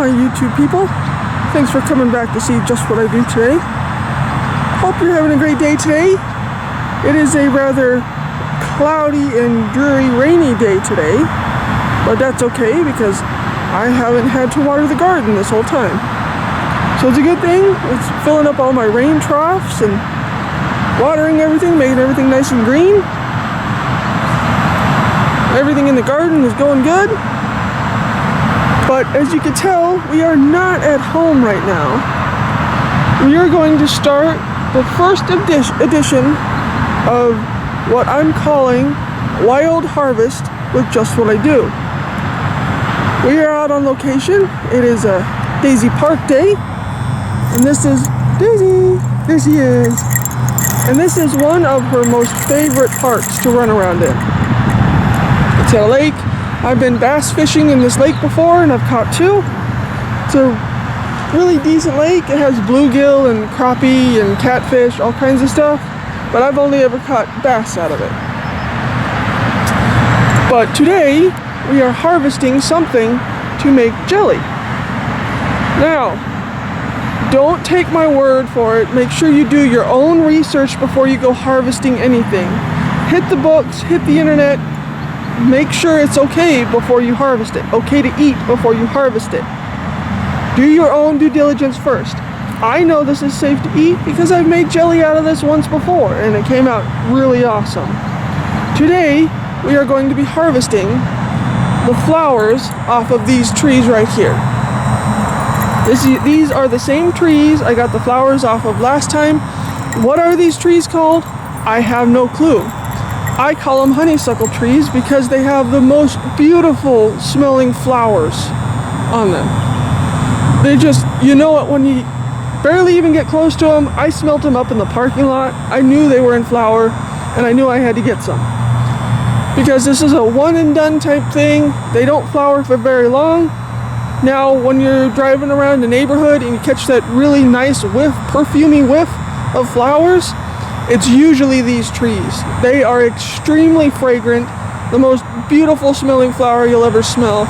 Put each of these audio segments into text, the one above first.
my YouTube people. Thanks for coming back to see just what I do today. Hope you're having a great day today. It is a rather cloudy and dreary, rainy day today, but that's okay because I haven't had to water the garden this whole time. So it's a good thing. It's filling up all my rain troughs and watering everything, making everything nice and green. Everything in the garden is going good. But as you can tell, we are not at home right now. We are going to start the first edition of what I'm calling Wild Harvest with Just What I Do. We are out on location. It is a Daisy Park day. And this is Daisy. There she is. And this is one of her most favorite parks to run around in. It's a lake. I've been bass fishing in this lake before and I've caught two. It's a really decent lake. It has bluegill and crappie and catfish, all kinds of stuff. But I've only ever caught bass out of it. But today we are harvesting something to make jelly. Now, don't take my word for it. Make sure you do your own research before you go harvesting anything. Hit the books, hit the internet. Make sure it's okay before you harvest it. Okay to eat before you harvest it. Do your own due diligence first. I know this is safe to eat because I've made jelly out of this once before and it came out really awesome. Today, we are going to be harvesting the flowers off of these trees right here. These are the same trees I got the flowers off of last time. What are these trees called? I have no clue. I call them honeysuckle trees because they have the most beautiful smelling flowers on them. They just, you know it when you barely even get close to them. I smelt them up in the parking lot. I knew they were in flower and I knew I had to get some. Because this is a one and done type thing. They don't flower for very long. Now, when you're driving around the neighborhood and you catch that really nice whiff, perfumey whiff of flowers, it's usually these trees. They are extremely fragrant, the most beautiful smelling flower you'll ever smell.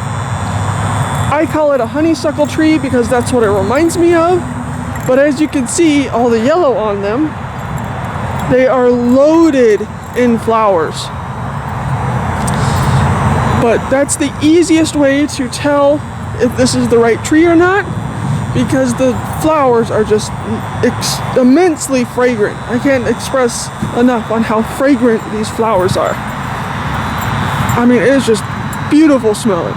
I call it a honeysuckle tree because that's what it reminds me of. But as you can see, all the yellow on them, they are loaded in flowers. But that's the easiest way to tell if this is the right tree or not, because the flowers are just immensely fragrant. I can't express enough on how fragrant these flowers are. I mean, it is just beautiful smelling.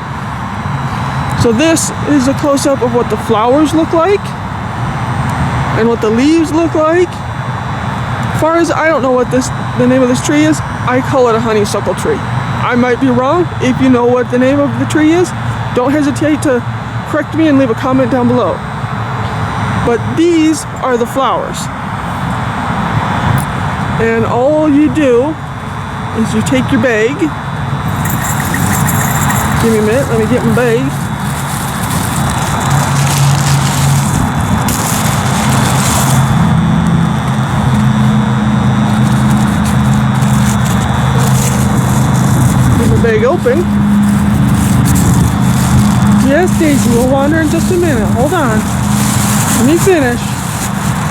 So this is a close-up of what the flowers look like and what the leaves look like. As far as I don't know what the name of this tree is, I call it a honeysuckle tree. I might be wrong. If you know what the name of the tree is, don't hesitate to correct me and leave a comment down below. But these are the flowers. And all you do is you take your bag. Give me a minute, let me get my bag. Get my bag open. Yes, Daisy, we'll wander in just a minute. Hold on. Let me finish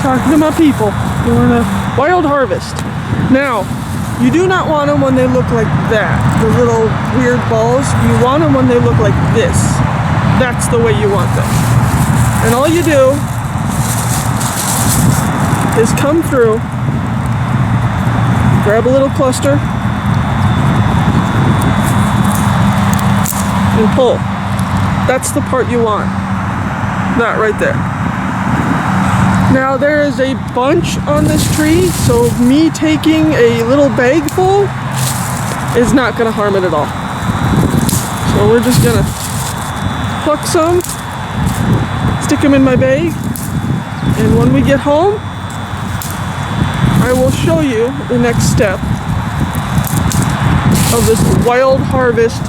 talking to my people. Doing a wild harvest. Now, you do not want them when they look like that. The little weird balls. You want them when they look like this. That's the way you want them. And all you do is come through, grab a little cluster, and pull. That's the part you want. That right there. Now there is a bunch on this tree, so me taking a little bag full is not gonna harm it at all. So we're just gonna pluck some, stick them in my bag, and when we get home, I will show you the next step of this wild harvest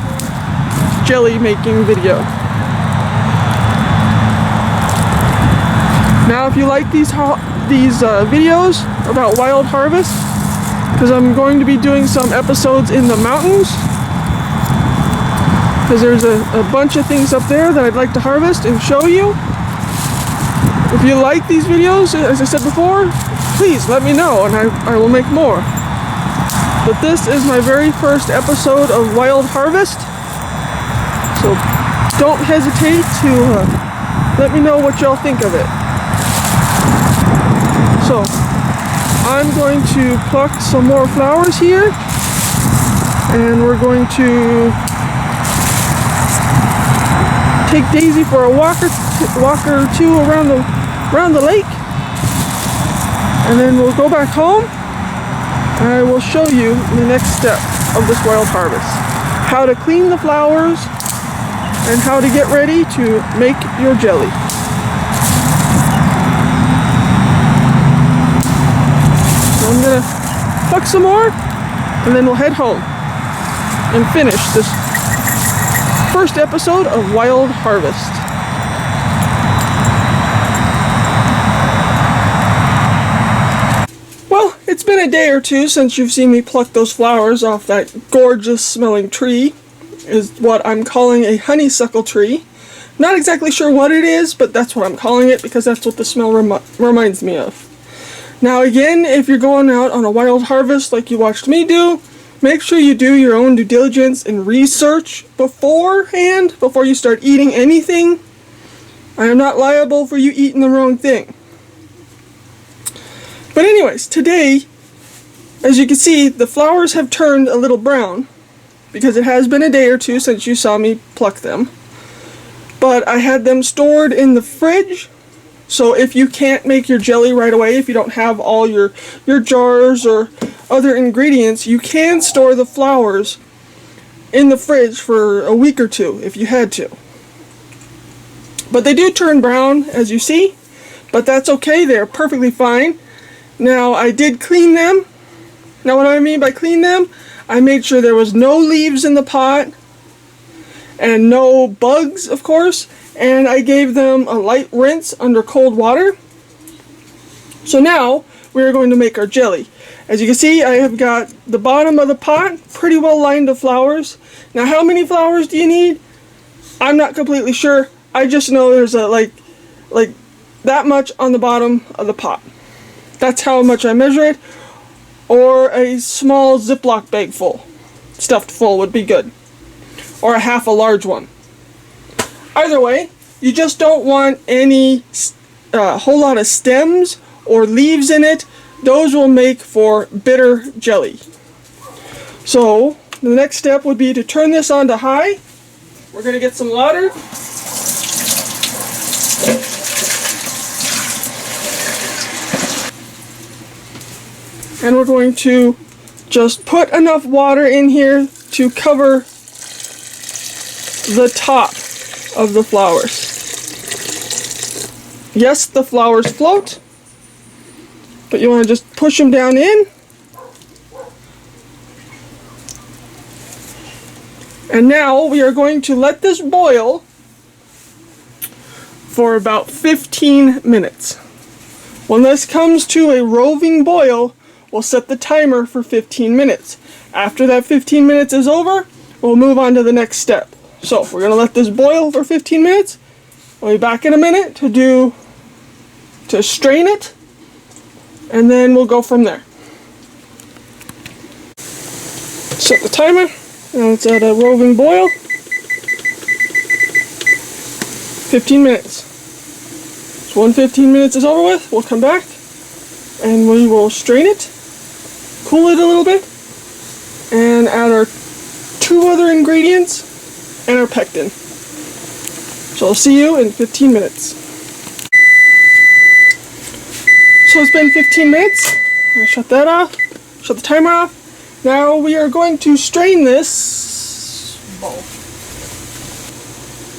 jelly making video. Now, if you like these videos about wild harvest, because I'm going to be doing some episodes in the mountains, because there's a bunch of things up there that I'd like to harvest and show you. If you like these videos, as I said before, please let me know and I will make more. But this is my very first episode of Wild Harvest, so don't hesitate to let me know what y'all think of it. So I'm going to pluck some more flowers here, and we're going to take Daisy for a walk or two around the lake, and then we'll go back home and I will show you the next step of this wild harvest. How to clean the flowers and how to get ready to make your jelly. So I'm gonna pluck some more and then we'll head home and finish this first episode of Wild Harvest. Well, it's been a day or two since you've seen me pluck those flowers off that gorgeous smelling tree. Is what I'm calling a honeysuckle tree. Not exactly sure what it is, but that's what I'm calling it because that's what the smell reminds me of. Now again, if you're going out on a wild harvest like you watched me do, make sure you do your own due diligence and research beforehand before you start eating anything. I am not liable for you eating the wrong thing. But anyways, today, as you can see, the flowers have turned a little brown because it has been a day or two since you saw me pluck them. But I had them stored in the fridge, so if you can't make your jelly right away, if you don't have all your jars or other ingredients, you can store the flowers in the fridge for a week or two if you had to. But they do turn brown, as you see, but that's okay, they're perfectly fine. Now, I did clean them. Now, what do I mean by clean them? I made sure there was no leaves in the pot and no bugs, of course, and I gave them a light rinse under cold water. So now we're going to make our jelly. As you can see, I have got the bottom of the pot pretty well lined with flowers. Now, how many flowers do you need? I'm not completely sure. I just know there's a like that much on the bottom of the pot. That's how much I measure it. Or a small Ziploc bag full. Stuffed full would be good. Or a half a large one. Either way, you just don't want any whole lot of stems or leaves in it. Those will make for bitter jelly. So, the next step would be to turn this on to high. We're going to get some water. And we're going to just put enough water in here to cover the top of the flowers. Yes, the flowers float, but you want to just push them down in. And now we are going to let this boil for about 15 minutes. When this comes to a roving boil, we'll set the timer for 15 minutes. After that 15 minutes is over, we'll move on to the next step. So we're going to let this boil for 15 minutes. I'll be back in a minute to strain it, and then we'll go from there. Set the timer. Now it's at a roving boil. 15 minutes. So when 15 minutes is over with, we'll come back and we will strain it, cool it a little bit, and add our 2 other ingredients and our pectin. So I'll see you in 15 minutes. So it's been 15 minutes. I'm going to shut that off, shut the timer off. Now we are going to strain this bowl.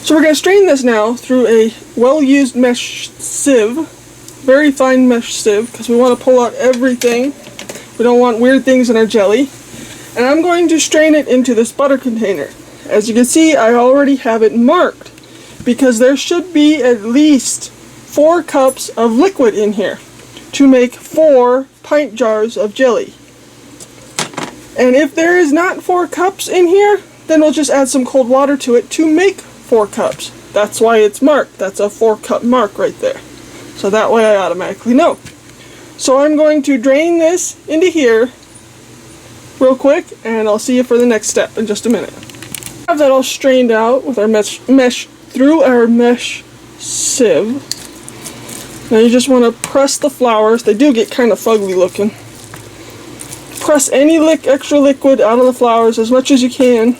So we're going to strain this now through a well-used mesh sieve, very fine mesh sieve, because we want to pull out everything. We don't want weird things in our jelly. And I'm going to strain it into this butter container. As you can see, I already have it marked because there should be at least 4 cups of liquid in here to make 4 pint jars of jelly. And if there is not 4 cups in here, then we'll just add some cold water to it to make 4 cups. That's why it's marked. That's a 4-cup mark right there. So that way I automatically know. So I'm going to drain this into here real quick, and I'll see you for the next step in just a minute. Have that all strained out with our mesh through our mesh sieve. Now you just want to press the flowers. They do get kind of fugly looking. Press any extra liquid out of the flowers as much as you can.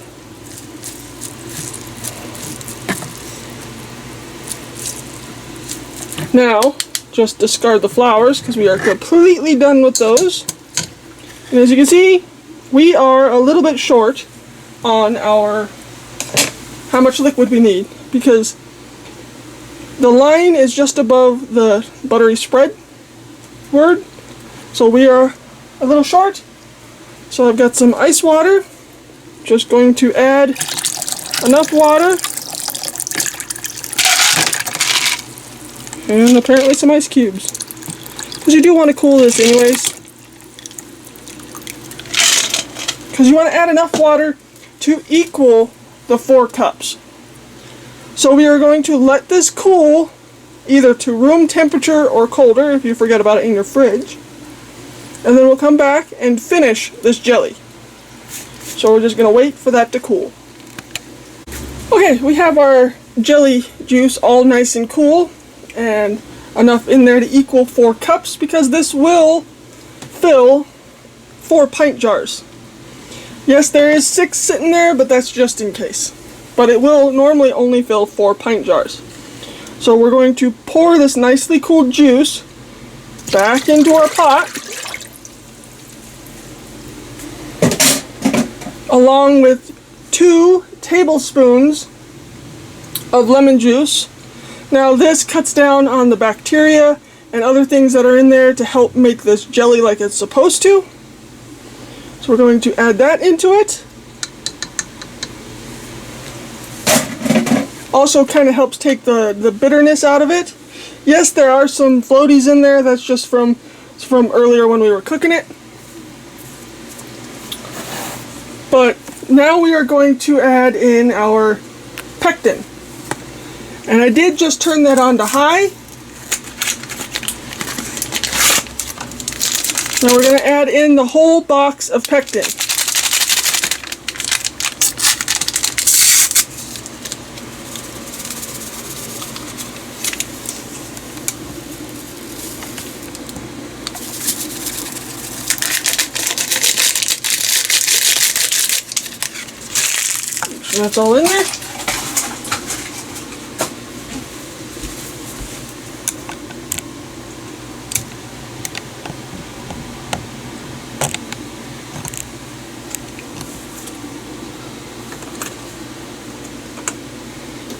Now, just discard the flowers because we are completely done with those. And as you can see, we are a little bit short on our how much liquid we need, because the line is just above the buttery spread word. So we are a little short. So I've got some ice water. Just going to add enough water. And apparently some ice cubes. Because you do want to cool this anyways. Because you want to add enough water to equal the 4 cups. So we are going to let this cool either to room temperature or colder if you forget about it in your fridge. And then we'll come back and finish this jelly. So we're just going to wait for that to cool. Okay, we have our jelly juice all nice and cool and enough in there to equal 4 cups, because this will fill 4 pint jars. Yes, there is 6 sitting there, but that's just in case. But it will normally only fill 4 pint jars. So we're going to pour this nicely cooled juice back into our pot, along with 2 tablespoons of lemon juice. Now this cuts down on the bacteria and other things that are in there to help make this jelly like it's supposed to. So we're going to add that into it. Also kind of helps take the bitterness out of it. Yes, there are some floaties in there. That's just from earlier when we were cooking it. But now we are going to add in our pectin. And I did just turn that on to high. Now we're going to add in the whole box of pectin. Make sure that's all in there.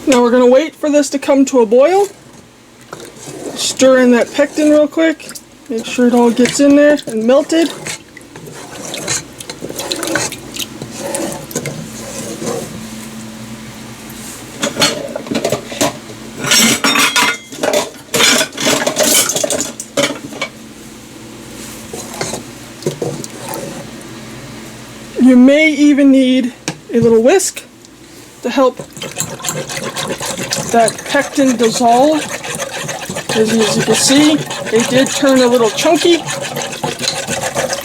Now we're going to wait for this to come to a boil. Stir in that pectin real quick. Make sure it all gets in there and melted. You may even need a little whisk to help that pectin dissolve. As you can see, it did turn a little chunky.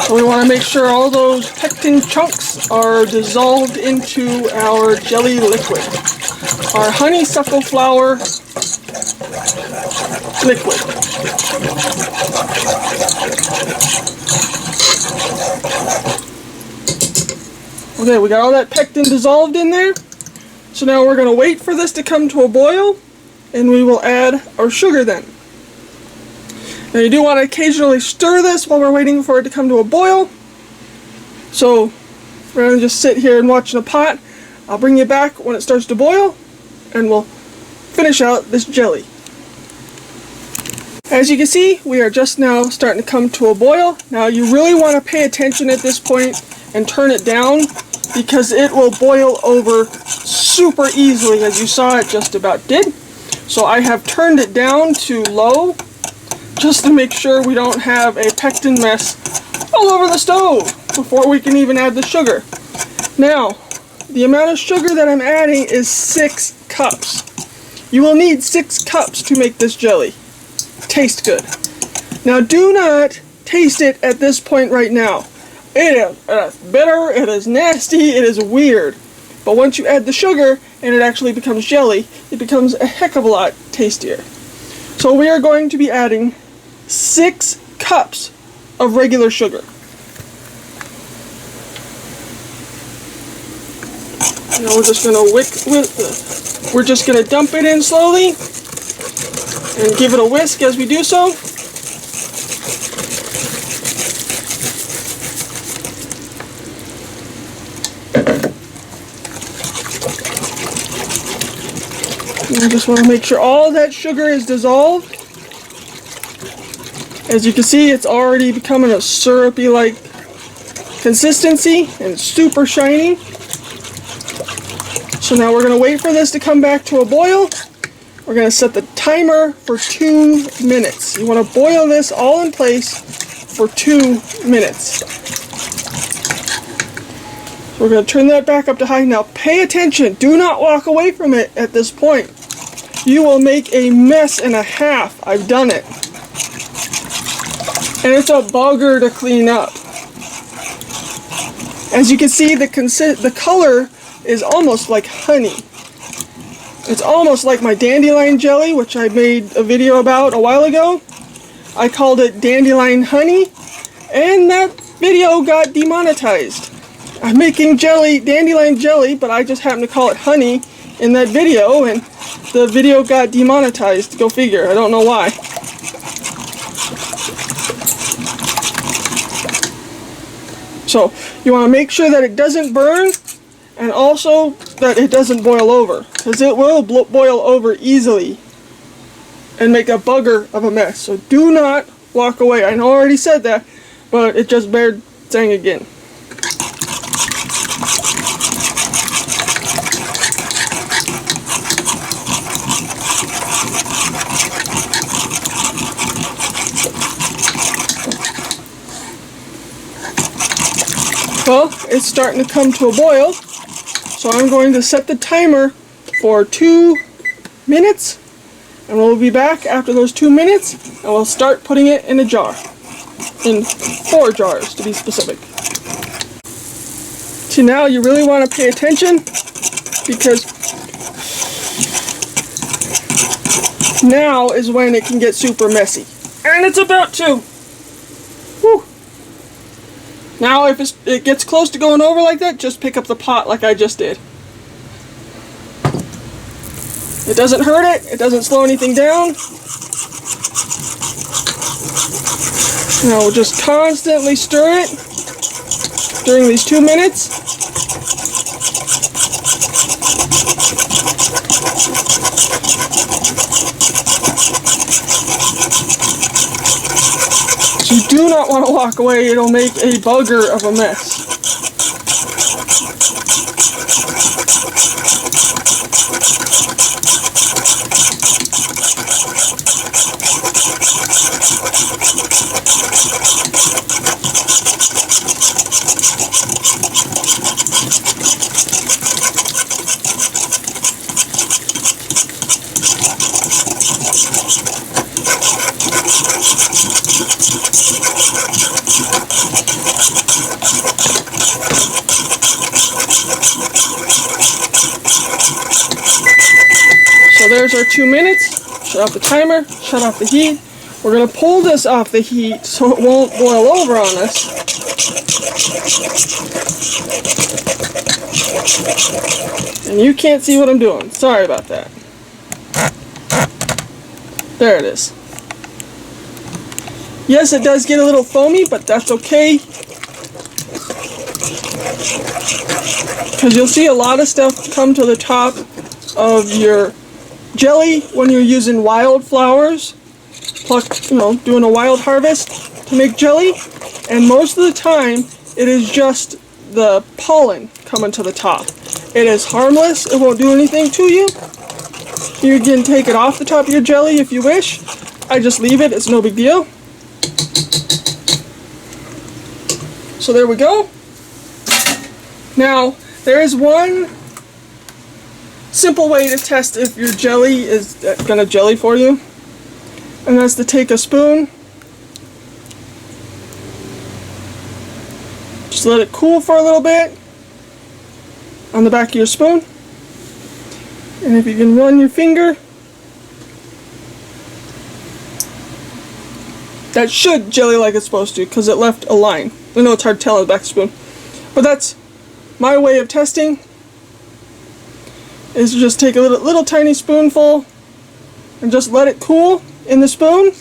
So we want to make sure all those pectin chunks are dissolved into our jelly liquid. Our honeysuckle flower liquid. Okay, we got all that pectin dissolved in there. So now we're going to wait for this to come to a boil, and we will add our sugar then. Now you do want to occasionally stir this while we're waiting for it to come to a boil. So rather than just sit here and watch in a pot, I'll bring you back when it starts to boil, and we'll finish out this jelly. As you can see, we are just now starting to come to a boil. Now you really want to pay attention at this point and turn it down, because it will boil over super easily, as you saw it just about did. So I have turned it down to low just to make sure we don't have a pectin mess all over the stove before we can even add the sugar. Now, the amount of sugar that I'm adding is 6 cups. You will need 6 cups to make this jelly taste good. Now do not taste it at this point right now. It is bitter, it is nasty, it is weird. But once you add the sugar and it actually becomes jelly, it becomes a heck of a lot tastier. So we are going to be adding 6 cups of regular sugar. Now we're just gonna dump it in slowly and give it a whisk as we do so. I just want to make sure all that sugar is dissolved. As you can see, it's already becoming a syrupy-like consistency and super shiny. So now we're going to wait for this to come back to a boil. We're going to set the timer for 2 minutes. You want to boil this all in place for 2 minutes. So we're going to turn that back up to high. Now pay attention. Do not walk away from it at this point. You will make a mess and a half. I've done it. And it's a bugger to clean up. As you can see, the color is almost like honey. It's almost like my dandelion jelly, which I made a video about a while ago. I called it dandelion honey, and that video got demonetized. I'm making jelly, dandelion jelly, but I just happen to call it honey in that video, and the video got demonetized. Go figure. I don't know why. So you want to make sure that it doesn't burn, and also that it doesn't boil over, because it will boil over easily and make a bugger of a mess. So do not walk away. I know I already said that, but it just bears saying again. Well, it's starting to come to a boil, so I'm going to set the timer for 2 minutes, and we'll be back after those 2 minutes, and we'll start putting it in a jar. In 4 jars, to be specific. So now you really want to pay attention, because now is when it can get super messy. And it's about to. Whew. Now if it gets close to going over like that, just pick up the pot like I just did. It doesn't hurt it, it doesn't slow anything down. Now we'll just constantly stir it during these 2 minutes. So you do not want to walk away, it'll make a bugger of a mess. So there's our 2 minutes. Shut off the timer, shut off the heat. We're going to pull this off the heat so it won't boil over on us. And you can't see what I'm doing. Sorry about that. There it is. Yes, it does get a little foamy, but that's okay. Because you'll see a lot of stuff come to the top of your jelly when you're using wildflowers. Doing a wild harvest to make jelly. And most of the time, it is just the pollen coming to the top. It is harmless. It won't do anything to you. You can take it off the top of your jelly if you wish. I just leave it. It's no big deal. So there we go. Now, There is one simple way to test if your jelly is gonna jelly for you, and that's to take a spoon, just let it cool for a little bit on the back of your spoon, and if you can run your finger, that should jelly like it's supposed to, because it left a line. I know it's hard to tell on the back of the spoon, but that's my way of testing, is to just take a little tiny spoonful and just let it cool in the spoon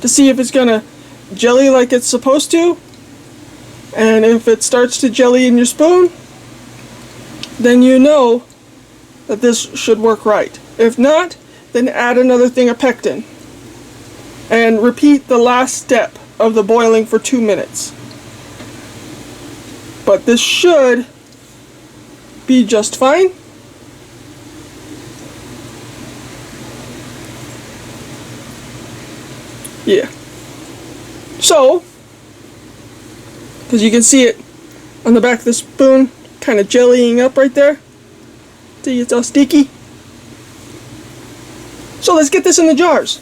to see if it's gonna jelly like it's supposed to. And if it starts to jelly in your spoon, then you know that this should work right. If not, then add another thing of pectin and repeat the last step of the boiling for 2 minutes. But this should be just fine. Yeah. So, because you can see it on the back of the spoon, kind of jellying up right there. See, it's all sticky. So let's get this in the jars.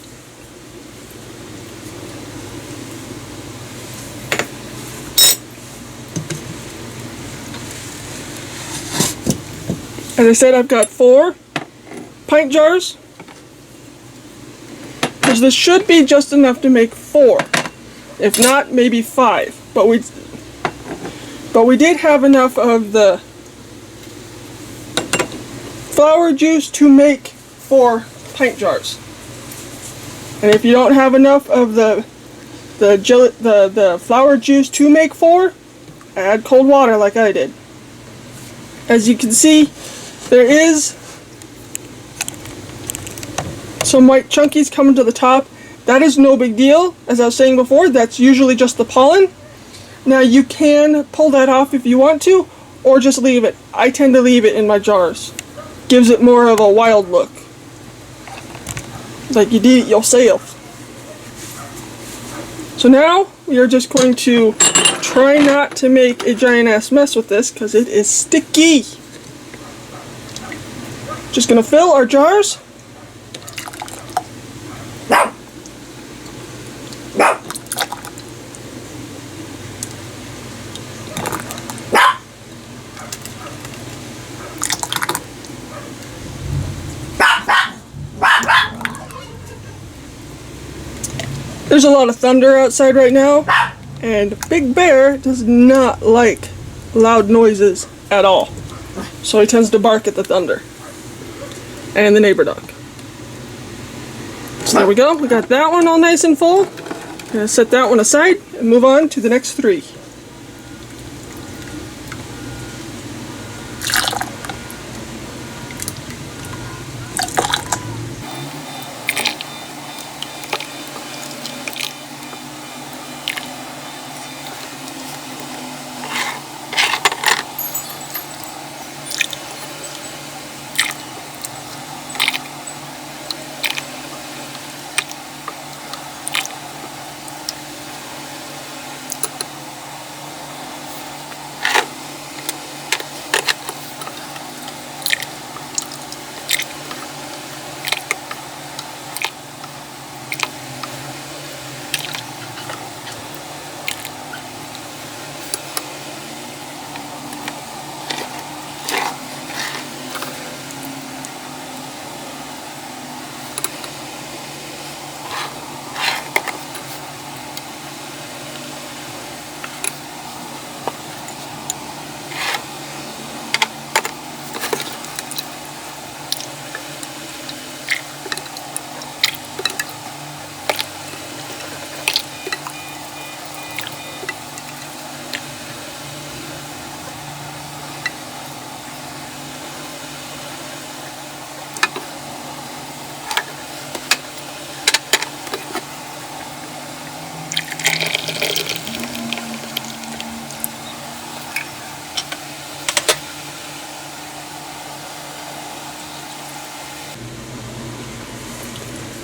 As I said, I've got 4 pint jars, because this should be just enough to make 4. If not, maybe 5. But we did have enough of the flour juice to make 4 pint jars. And if you don't have enough of the flour juice to make 4, add cold water like I did. As you can see, there is some white chunkies coming to the top. That is no big deal. As I was saying before, that's usually just the pollen. Now you can pull that off if you want to, or just leave it. I tend to leave it in my jars. Gives it more of a wild look. Like you did it yourself. So now we are just going to try not to make a giant ass mess with this, because it is sticky. Just gonna fill our jars. There's a lot of thunder outside right now, and Big Bear does not like loud noises at all. So he tends to bark at the thunder. And the neighbor dog. So there we go, we got that one all nice and full. I'm gonna set that one aside and move on to the next 3.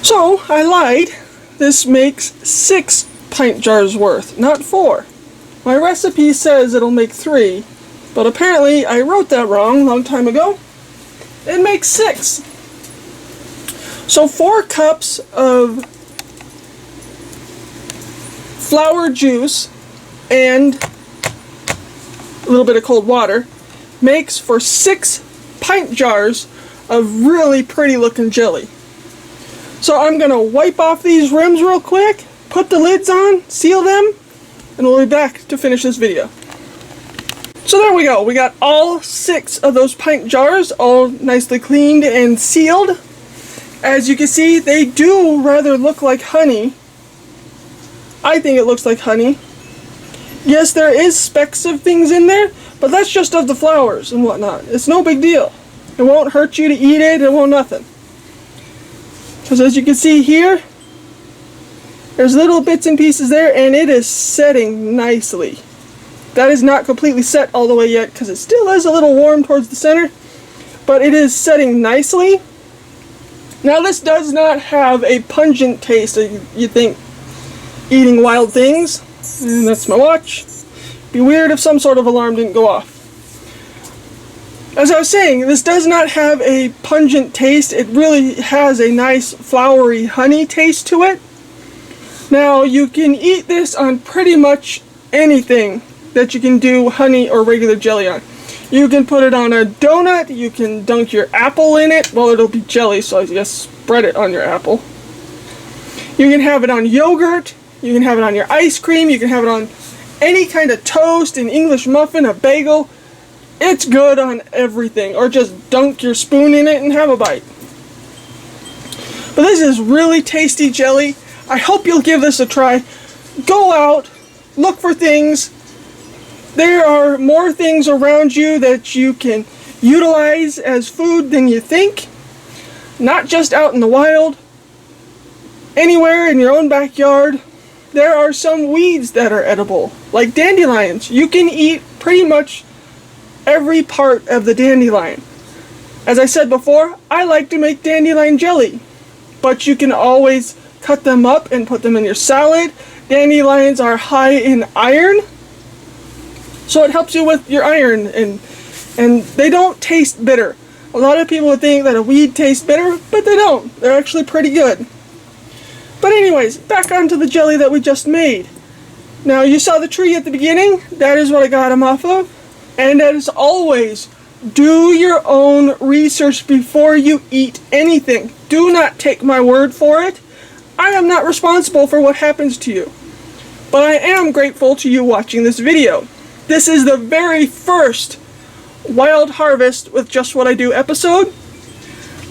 So, I lied. This makes 6 pint jars worth, not 4. My recipe says it'll make 3, But apparently I wrote that wrong a long time ago. It makes 6. So 4 cups of flower juice and a little bit of cold water makes for 6 pint jars of really pretty looking jelly. So I'm going to wipe off these rims real quick, put the lids on, seal them, and we'll be back to finish this video. So there we go. We got all 6 of those pint jars all nicely cleaned and sealed. As you can see, they do rather look like honey. I think it looks like honey. Yes, there is specks of things in there, but that's just of the flowers and whatnot. It's no big deal. It won't hurt you to eat it. It won't nothing. Because as you can see here, there's little bits and pieces there, and it is setting nicely. That is not completely set all the way yet because it still is a little warm towards the center, but it is setting nicely. Now this does not have a pungent taste that you think eating wild things. And that's my watch. Be weird if some sort of alarm didn't go off. As I was saying, this does not have a pungent taste. It really has a nice flowery honey taste to it. Now you can eat this on pretty much anything that you can do honey or regular jelly on. You can put it on a donut, you can dunk your apple in it. Well, it'll be jelly, so I guess spread it on your apple. You can have it on yogurt, you can have it on your ice cream, you can have it on any kind of toast, an English muffin, a bagel. It's good on everything. Or just dunk your spoon in it and have a bite. But this is really tasty jelly. I hope you'll give this a try. Go out, look for things. There are more things around you that you can utilize as food than you think. Not just out in the wild. Anywhere in your own backyard. There are some weeds that are edible, like dandelions. You can eat pretty much every part of the dandelion. As I said before, I like to make dandelion jelly, but you can always cut them up and put them in your salad. Dandelions are high in iron, so it helps you with your iron, and they don't taste bitter. A lot of people would think that a weed tastes bitter, but they don't. They're actually pretty good. But anyways, back onto the jelly that we just made. Now you saw the tree at the beginning. That is what I got them off of. And as always, do your own research before you eat anything. Do not take my word for it. I am not responsible for what happens to you. But I am grateful to you watching this video. This is the very first Wild Harvest with Just What I Do episode.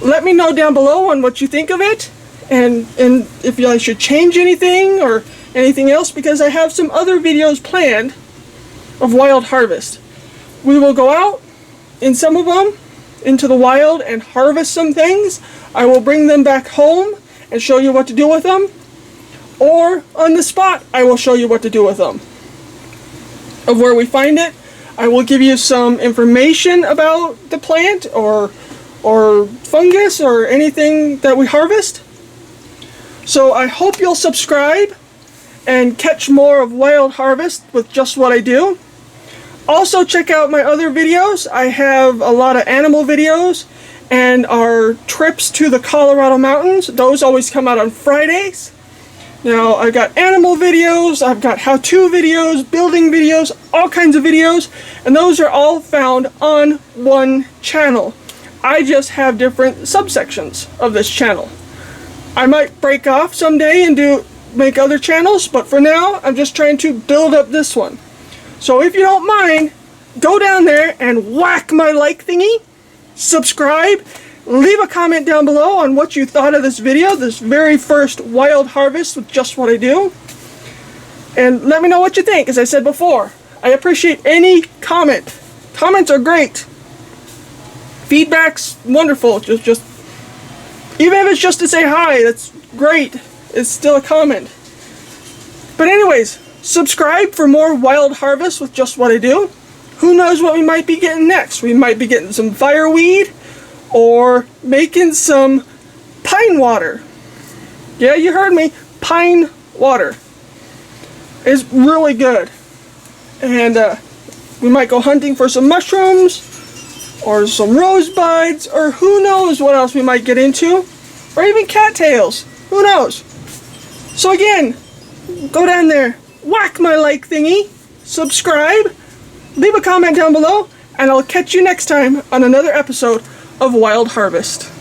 Let me know down below on what you think of it. And if I should change anything or anything else, because I have some other videos planned of Wild Harvest. We will go out in some of them into the wild and harvest some things. I will bring them back home and show you what to do with them. Or on the spot, I will show you what to do with them. Of where we find it, I will give you some information about the plant or fungus or anything that we harvest. So I hope you'll subscribe and catch more of Wild Harvest with Just What I Do. Also check out my other videos. I have a lot of animal videos and our trips to the Colorado mountains. Those always come out on Fridays. Now I've got animal videos, I've got how-to videos, building videos, all kinds of videos, and those are all found on one channel. I just have different subsections of this channel. I might break off someday and make other channels, but for now I'm just trying to build up this one. So if you don't mind, go down there and whack my like thingy, subscribe, leave a comment down below on what you thought of this video, this very first Wild Harvest with Just What I Do. And let me know what you think. As I said before, I appreciate any comment. Comments are great. Feedback's wonderful. Just even if it's just to say hi, that's great. It's still a comment. But anyways, subscribe for more Wild Harvest with Just What I Do. Who knows what we might be getting next? We might be getting some fireweed or making some pine water. Yeah, you heard me. Pine water is really good. And We might go hunting for some mushrooms or some rosebuds, or who knows what else we might get into, or even cattails. Who knows? So again, go down there, whack my like thingy, subscribe, leave a comment down below, and I'll catch you next time on another episode of Wild Harvest.